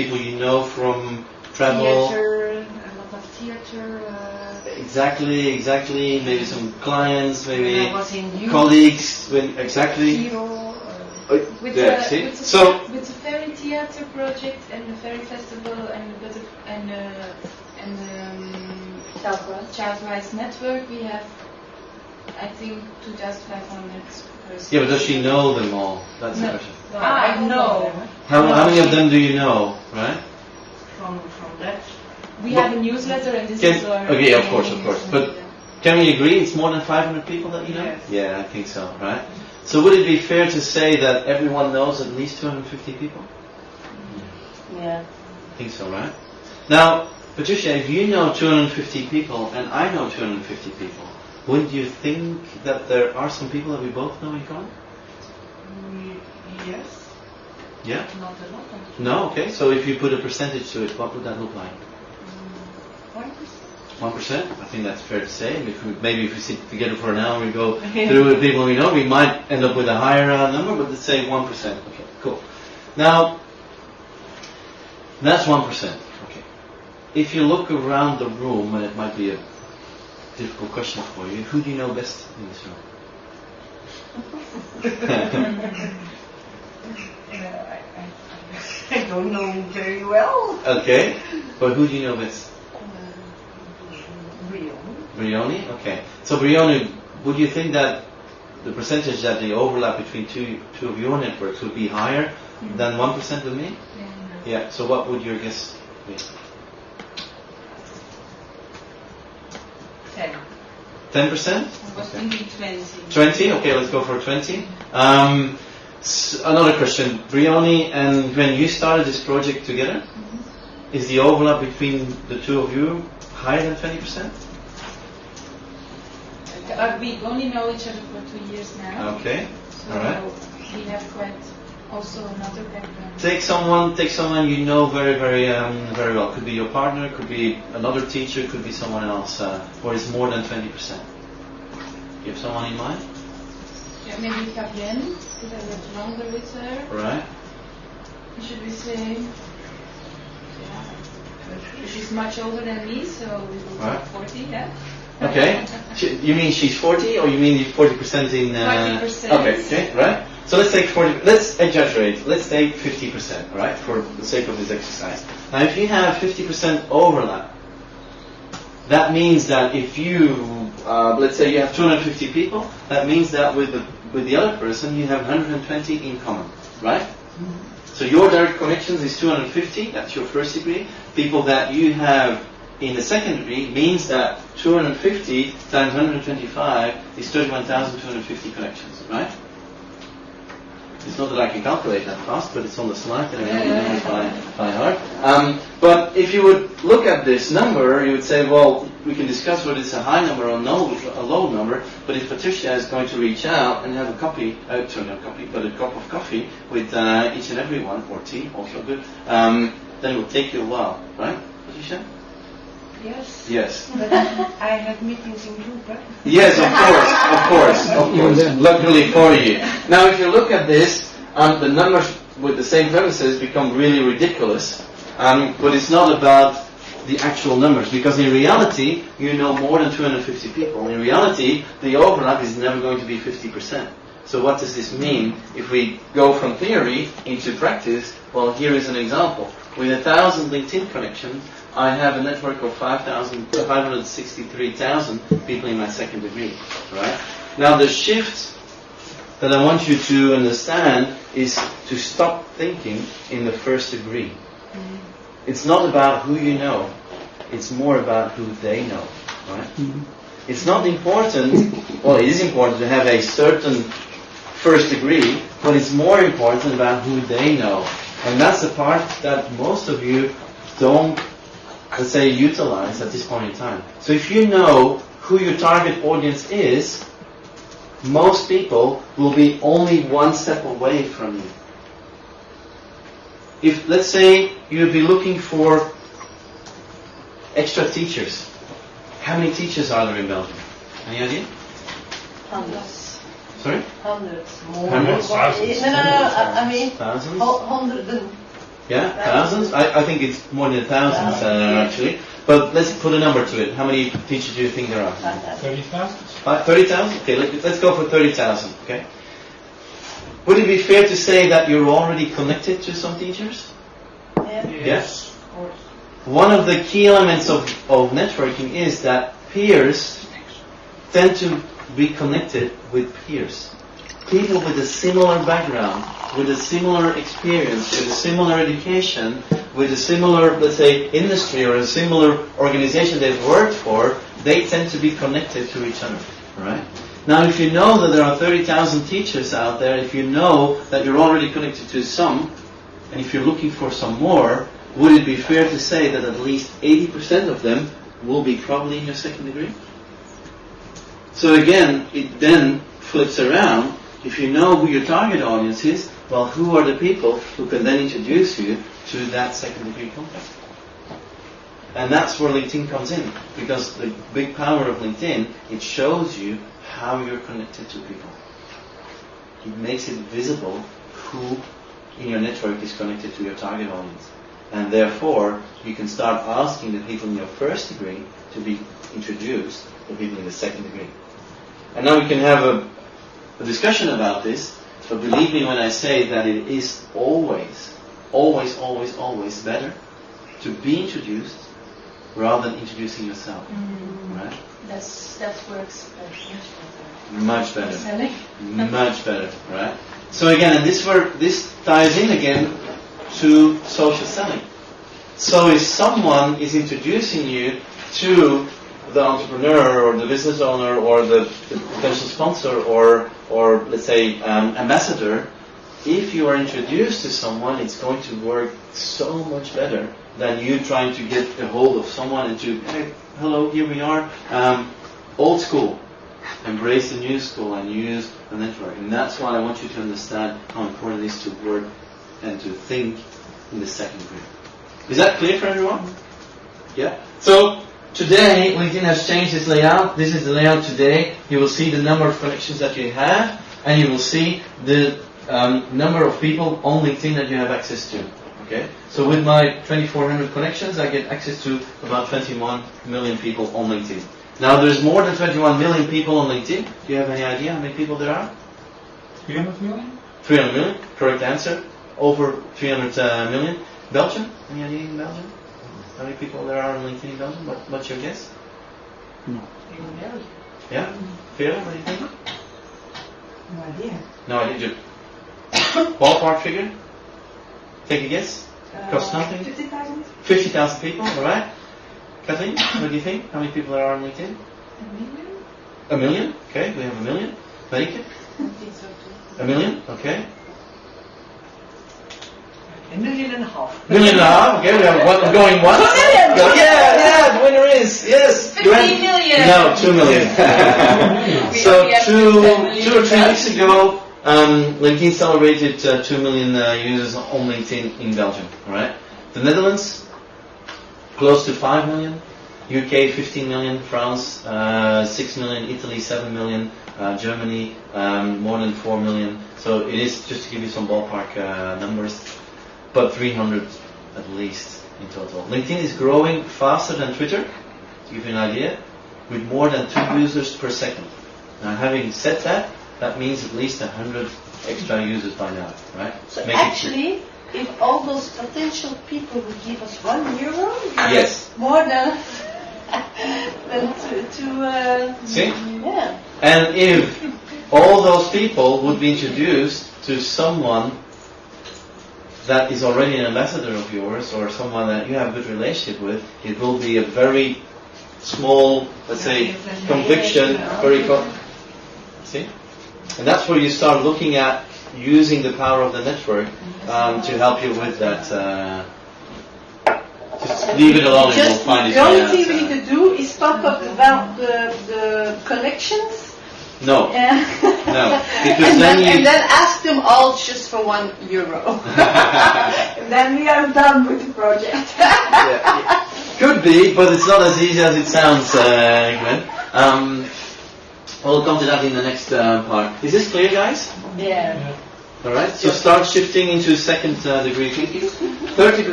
people you know from travel? Theater, a lot of theater. Exactly. Maybe some clients, maybe I was in youth, colleagues. Exactly. Hero, With the Fairy Theater project and the Fairy Festival and Childwise Network, we have, I think, 2,500 persons. Yeah, but does she know them all? That's the question. I know. How many of them do you know, right? From that. We have a newsletter and this is our... Okay, of course. But can we agree it's more than 500 people that you know? Yes. Yeah, I think so, right? So would it be fair to say that everyone knows at least 250 people? Yeah. I think so, right? Now, Patricia, if you know 250 people and I know 250 people, wouldn't you think that there are some people that we both know in common? Yes. Yeah? Not a lot. No? Okay. So if you put a percentage to it, what would that look like? 1%. 1%? I think that's fair to say. Maybe if we sit together for an hour and go through the people we know, we might end up with a higher number, but let's say 1%. Okay, cool. Now, that's 1%. Okay. If you look around the room, and it might be a difficult question for you, who do you know best in this room? I don't know him very well. Okay, but who do you know best? Brioni. Brioni? Okay. So Brioni, would you think that the percentage that the overlap between two of your networks would be higher than 1% with me? Yeah. So what would your guess be? 10. 10%? I was thinking 20. 20? Okay, let's go for 20. Another question. Brioni, and when you started this project together, is the overlap between the two of you higher than 20%? We only know each other for 2 years now. Okay. So all right. we have quite also another background. Take someone you know very, very, very well. Could be your partner, could be another teacher, could be someone else, or is more than 20%. You have someone in mind? Yeah, maybe Fabienne, because I worked longer with her. Right. Should we say? Yeah. She's much older than me, so we will Right. 40, yeah. Okay. You mean she's 40, or you mean 40% in... 40%. Okay, right. So let's take 40, let's exaggerate, let's take 50%, right, for the sake of this exercise. Now if you have 50% overlap, that means that if you, let's say you have 250 people, that means that with the other person you have 120 in common, right? So your direct connections is 250, that's your first degree. People that you have in the second degree means that 250 times 125 is 31,250 connections, right? It's not that I can calculate that fast, but it's on the slide and I know it by heart. But if you would look at this number, you would say, well, we can discuss whether it's a high number or a low number, but if Patricia is going to reach out and have a cup of coffee with each and every one, or tea, also good, then it will take you a while, right, Patricia? Yes. Yes. But I have meetings in group, right? Yes, of course. Luckily for you. Now, if you look at this, the numbers with the same premises become really ridiculous. But it's not about the actual numbers, because in reality, you know more than 250 people. In reality, the overlap is never going to be 50%. So what does this mean? If we go from theory into practice, well, here is an example. With 1,000 LinkedIn connections, I have a network of 563,000 people in my second degree, right? Now the shift that I want you to understand is to stop thinking in the first degree. It's not about who you know, it's more about who they know, right? It's not important, well, it is important to have a certain first degree, but it's more important about who they know. And that's the part that most of you don't, let's say, utilize at this point in time. So if you know who your target audience is, most people will be only one step away from you. If, let's say, you'd be looking for extra teachers. How many teachers are there in Belgium? Any idea? Hundreds. Sorry? Hundreds. More. Hundreds? No, I mean Thousands? hundreds. Yeah, thousands? I think it's more than thousands actually. But let's put a number to it. How many teachers do you think there are? 30,000. 30,000? Okay, let's go for 30,000. Okay. Would it be fair to say that you're already connected to some teachers? Yes. Of course. One of the key elements of networking is that peers tend to be connected with peers. People with a similar background, with a similar experience, with a similar education, with a similar, let's say, industry or a similar organization they've worked for, they tend to be connected to each other. Right? Now, if you know that there are 30,000 teachers out there, if you know that you're already connected to some, and if you're looking for some more, would it be fair to say that at least 80% of them will be probably in your second degree? So again, it then flips around. If you know who your target audience is, well, who are the people who can then introduce you to that second degree contact? And that's where LinkedIn comes in, because the big power of LinkedIn, it shows you how you're connected to people. It makes it visible who in your network is connected to your target audience. And therefore, you can start asking the people in your first degree to be introduced to people in the second degree. And now we can have a discussion about this, but believe me when I say that it is always better to be introduced rather than introducing yourself. Right? That works much better. Much better, right? So again, and this ties in again to social selling. So if someone is introducing you to the entrepreneur or the business owner or the potential sponsor or let's say ambassador, if you are introduced to someone, it's going to work so much better than you trying to get a hold of someone and to, hey, hello, here we are. Old school. Embrace the new school and use the network. And that's why I want you to understand how important it is to work and to think in the second degree. Is that clear for everyone? Yeah? So, today, LinkedIn has changed its layout. This is the layout today. You will see the number of connections that you have, and you will see the number of people on LinkedIn that you have access to. Okay? So with my 2,400 connections, I get access to about 21 million people on LinkedIn. Now, there's more than 21 million people on LinkedIn. Do you have any idea how many people there are? 300 million? 300 million, correct answer. Over 300 million. Belgium? Any idea in Belgium? How many people there are on LinkedIn in Belgium? What's your guess? No. Yeah? Vera, what do you think? No idea. No idea. Ballpark figure? Take a guess? Costs nothing? 50,000? 50,000 people, alright. Kathleen, what do you think? How many people there are on LinkedIn? 1 million? 1 million? Okay, we have 1 million. Marike? I think so too. 1 million? Okay. 1.5 million. 1.5 million, okay, we have one going once. 2 million! Yeah, the winner is, yes. 15 million! No, 2 million. So, two or 3 weeks ago, LinkedIn celebrated 2 million users on LinkedIn in Belgium, alright? The Netherlands, close to 5 million. UK, 15 million. France, 6 million. Italy, 7 million. Germany, more than 4 million. So it is, just to give you some ballpark numbers, but 300 at least in total. LinkedIn is growing faster than Twitter, to give you an idea, with more than 2 users per second. Now, having said that, that means at least 100 extra users by now, right? So actually, if all those potential people would give us €1, yes, more than to see? Yeah. And if all those people would be introduced to someone that is already an ambassador of yours or someone that you have a good relationship with, it will be a very small, let's say, conviction, see? And that's where you start looking at using the power of the network to help you with that. Just leave it alone and you'll find it. The only thing we need to do is talk about the connections. No. No. Because and then ask them all just for €1. And then we are done with the project. Yeah. Could be, but it's not as easy as it sounds, Glenn. We'll come to that in the next part. Is this clear, guys? Yeah. All right. So start shifting into second degree thinking. 30